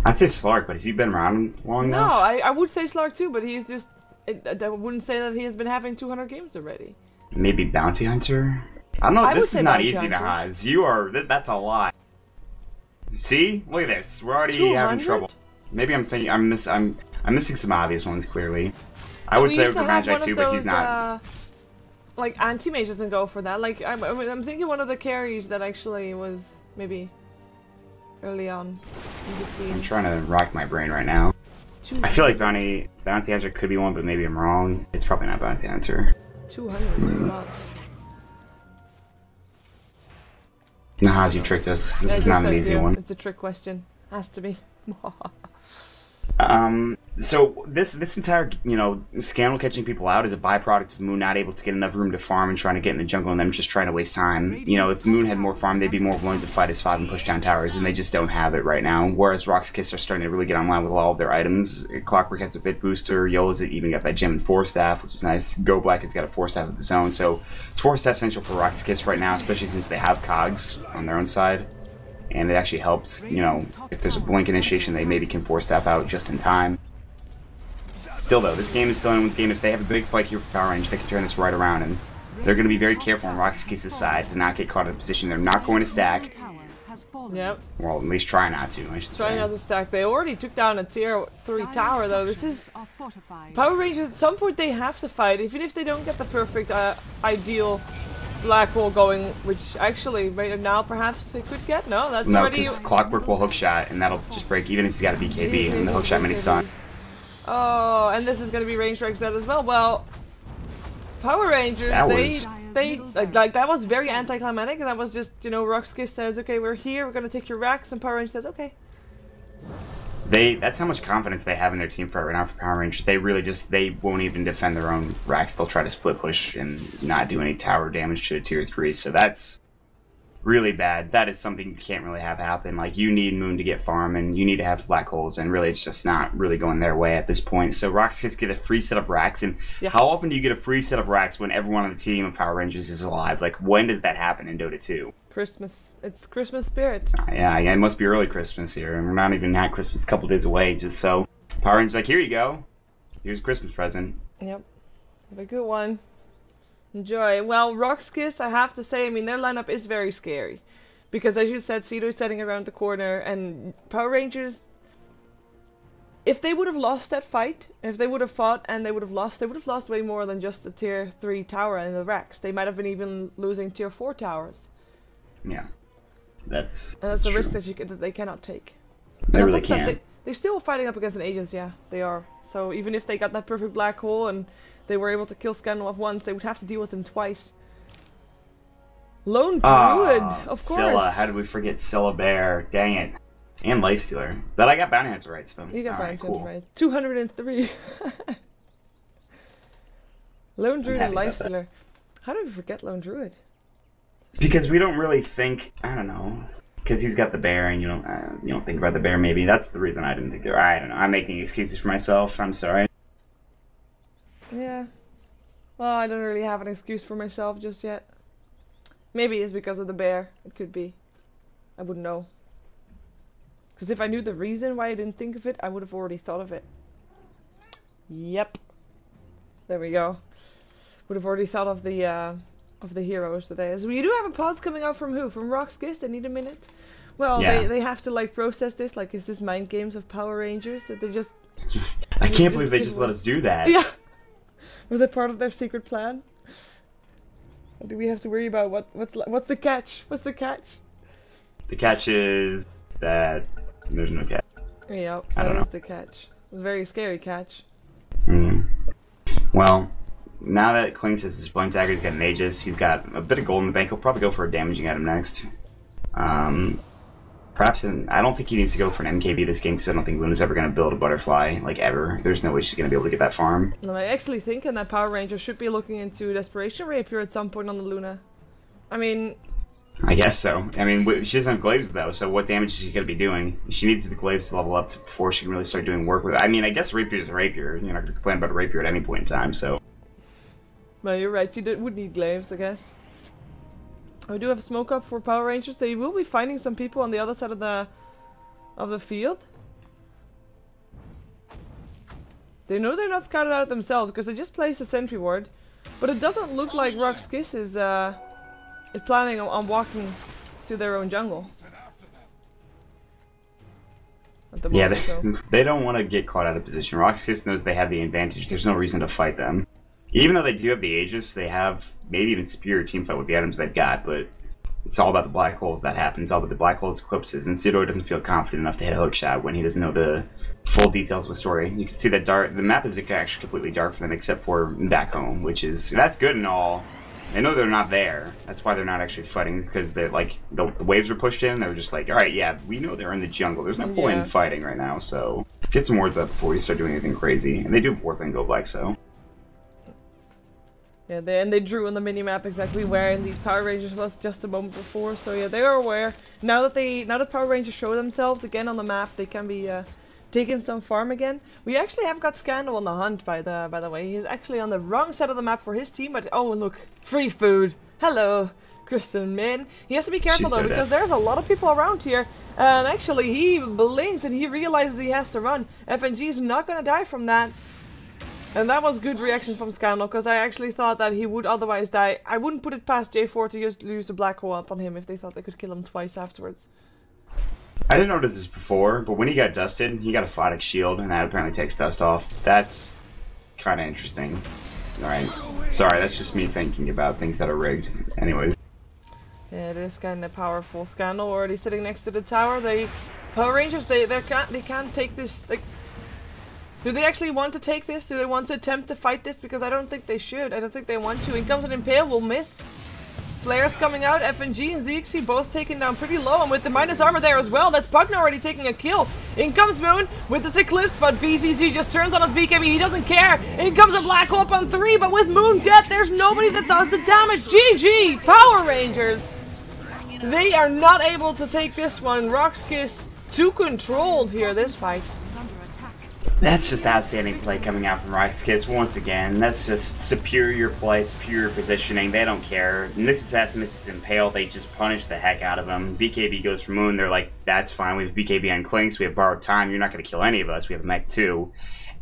I'd say Slark, but has he been around long enough? No, I would say Slark too, but he's just... I wouldn't say that he has been having 200 games already. Maybe Bounty Hunter? I don't know, this is not easy to Haas. You are... That's a lot. See? Look at this. We're already 200? Having trouble. Maybe I'm thinking... I'm missing some obvious ones, clearly. I would say Magi too, but he's not... like, anti-mage doesn't go for that. Like, I'm thinking one of the carries that actually was maybe early on in the scene. I'm trying to rack my brain right now. I feel like Bounty Hunter could be one, but maybe I'm wrong. It's probably not Bounty Hunter. 200 is a lot. Nah, you tricked us. This is not an easy one. It's a trick question. Has to be. So this entire, Scandal catching people out is a byproduct of Moon not able to get enough room to farm and trying to get in the jungle and them just trying to waste time. If Moon had more farm, they'd be more willing to fight his 5 and push down towers, and they just don't have it right now. Whereas RoX.KIS are starting to really get online with all of their items. Clockwork has a fit booster, Yola's even got that gem and 4-staff, which is nice. Go Black has got a 4-staff of his own, so it's 4-staff central for RoX.KIS right now, especially since they have cogs on their own side. And it actually helps, if there's a blink initiation, they maybe can 4-staff out just in time. Still though, this game is still anyone's game. If they have a big fight here for Power Rangers, they can turn this right around, and they're going to be very careful on RoX.KIS' side to not get caught in a position they're not going to stack. Yep. Well, at least try not to, I should say. Try not to stack. They already took down a tier 3 tower though. This is... Power Rangers, at some point they have to fight, even if they don't get the perfect, ideal black hole going, which actually right now perhaps they could get. No, that's already... No, because Clockwork will hookshot, and that'll just break even if he's got a BKB, and the hookshot mini stun. Oh, and this is going to be range strike set as well. Well, Power Rangers, like that was very anticlimactic, and that was just, you know, RoX.KIS says, okay, we're here, we're gonna take your racks, and Power Rangers says, okay. That's how much confidence they have in their team right now for Power Rangers. They really they won't even defend their own racks. They'll try to split push and not do any tower damage to a tier 3. So that's really bad. That is something you can't really have happen. Like, you need Moon to get farm, and you need to have black holes, and really it's just not really going their way at this point. So RoX.KIS get a free set of racks, and how often do you get a free set of racks when everyone on the team of Power Rangers is alive? Like, when does that happen in Dota 2? Christmas. It's Christmas spirit. Yeah, it must be early Christmas here, and we're not even at Christmas, a couple days away, just so Power Rangers like, here you go. Here's a Christmas present. Yep. Have a good one. Enjoy. Well, RoX.KIS, I have to say, I mean, their lineup is very scary. Because as you said, Cedo is setting around the corner, and Power Rangers, if they would have lost that fight, if they would have fought and they would have lost way more than just the tier 3 tower and the racks. They might have been even losing tier 4 towers. Yeah. That's a risk that they cannot take. They really can't. They're still fighting up against an Aegis, yeah, they are. So even if they got that perfect black hole and they were able to kill Scandalov once, they would have to deal with him twice. Lone Druid, of course. Scylla, how did we forget Scylla Bear? Dang it. And Lifestealer. But I got Bounty Hunter right, so. You got Bounty Hunter right. 203. Lone Druid and Lifestealer. How did we forget Lone Druid? Because we don't really think, I don't know. Because he's got the bear, and you don't think about the bear. Maybe that's the reason I didn't think. I don't know. I'm making excuses for myself. I'm sorry. Yeah. Well, I don't really have an excuse for myself just yet. Maybe it's because of the bear. It could be. I wouldn't know. Because if I knew the reason why I didn't think of it, I would have already thought of it. Yep. There we go. Would have already thought of the heroes today. So we do have a pause coming out from who? From RoX.KIS? They need a minute. Well, yeah. they have to like process this. Like, is this mind games of Power Rangers that they just? I can't believe they just let us do that. Yeah. Was that part of their secret plan? Or do we have to worry about what's the catch? What's the catch? The catch is that there's no catch. Yeah, that is the catch. A very scary catch. Well, now that Kling says his point dagger's got an Aegis, he's got a bit of gold in the bank. He'll probably go for a damaging item next. Perhaps I don't think he needs to go for an MKB this game because I don't think Luna's ever going to build a butterfly, like ever. There's no way she's going to be able to get that farm. No, I actually think that Power Ranger should be looking into Desperation Rapier at some point on the Luna. I mean... I guess so. I mean, she doesn't have glaives though, so what damage is she going to be doing? She needs the glaives to level up before she can really start doing work with it. I mean, I guess Rapier's a Rapier. You're not going to complain about a Rapier at any point in time, so... Well, you're right. She would need glaives, I guess. We do have a smoke up for Power Rangers. They will be finding some people on the other side of the field. They know they're not scouted out themselves because they just placed a sentry ward. But it doesn't look like RoX.KIS is planning on walking to their own jungle. Yeah, they don't want to get caught out of position. RoX.KIS knows they have the advantage. There's no reason to fight them. Even though they do have the Aegis, they have maybe even superior team fight with the items they've got, but it's all about the black holes that happens, all about the black holes eclipses, and Cedo doesn't feel confident enough to hit a hook shot when he doesn't know the full details of the story. You can see that the map is actually completely dark for them except for back home, that's good and all. They know they're not there. That's why they're not actually fighting, because they're like, the waves are pushed in, they were just like, alright, yeah, we know they're in the jungle. There's no point in fighting right now, so get some wards up before you start doing anything crazy. And they do have wards on Go Black, so... Yeah, they drew on the minimap exactly where these Power Rangers was just a moment before, so yeah, they are aware. Now that Power Rangers show themselves again on the map, they can be taking some farm again. We actually have got Scandal on the hunt, by the way. He's actually on the wrong side of the map for his team, but oh look, free food. Hello, Kristen Min. He has to be careful though, because there's a lot of people around here, and actually he blinks and he realizes he has to run. FNG is not gonna die from that. And that was good reaction from Scandal, because I actually thought that he would otherwise die. I wouldn't put it past J4 to just use the black hole up on him if they thought they could kill him twice afterwards. I didn't notice this before, but when he got dusted, he got a Photic Shield, and that apparently takes dust off. That's kind of interesting. Alright, sorry, that's just me thinking about things that are rigged. Anyways. Yeah, it is kind of powerful. Scandal already sitting next to the tower. Power Rangers, they can't take this, like... Do they actually want to take this? Do they want to attempt to fight this? Because I don't think they should. I don't think they want to. In comes an Impale, will miss. Flares coming out, FNG and ZXC both taken down pretty low, and with the minus armor there as well, that's Pugna already taking a kill. In comes Moon with this Eclipse, but BCC just turns on his BKB, he doesn't care. In comes a Black Hole up on 3, but with Moon dead, there's nobody that does the damage. GG! Power Rangers! They are not able to take this one. RoX.KIS too controlled here, this fight. That's just outstanding play coming out from RoX.KIS once again. That's just superior play, superior positioning. They don't care. Nyx Assassin misses Impale, they just punish the heck out of him. BKB goes for Moon, they're like, that's fine. We have BKB on Clinks, we have Borrowed Time, you're not going to kill any of us. We have a mech too.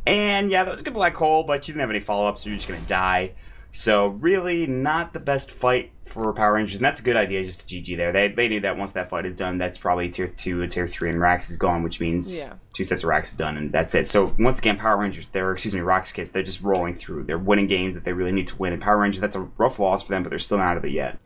And yeah, that was a good Black Hole, but you didn't have any follow-ups, so you're just going to die. So really not the best fight for Power Rangers, and that's a good idea just to GG there. They knew that once that fight is done, that's probably tier 2 and tier 3, and Rax is gone, which means 2 sets of Rax is done, and that's it. So once again, Power Rangers, RoX.KIS, they're just rolling through. They're winning games that they really need to win, and Power Rangers, that's a rough loss for them, but they're still not out of it yet.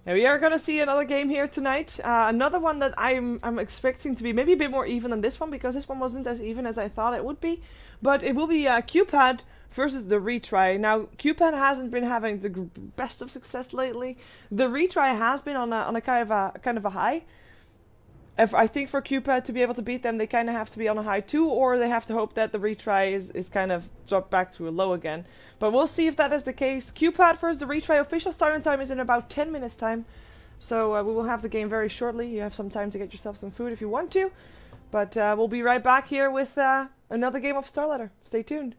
Now we are going to see another game here tonight. Another one that I'm expecting to be maybe a bit more even than this one, because this one wasn't as even as I thought it would be. But it will be Cupad versus the Retry. Now, Cupad hasn't been having the best of success lately. The Retry has been on a kind of a high. I think for Cupad to be able to beat them, they kind of have to be on a high too, or they have to hope that the Retry is kind of dropped back to a low again. But we'll see if that is the case. Cupad versus the Retry. Official starting time is in about 10 minutes time. So we will have the game very shortly. You have some time to get yourself some food if you want to. But we'll be right back here with another game of StarLadder. Stay tuned.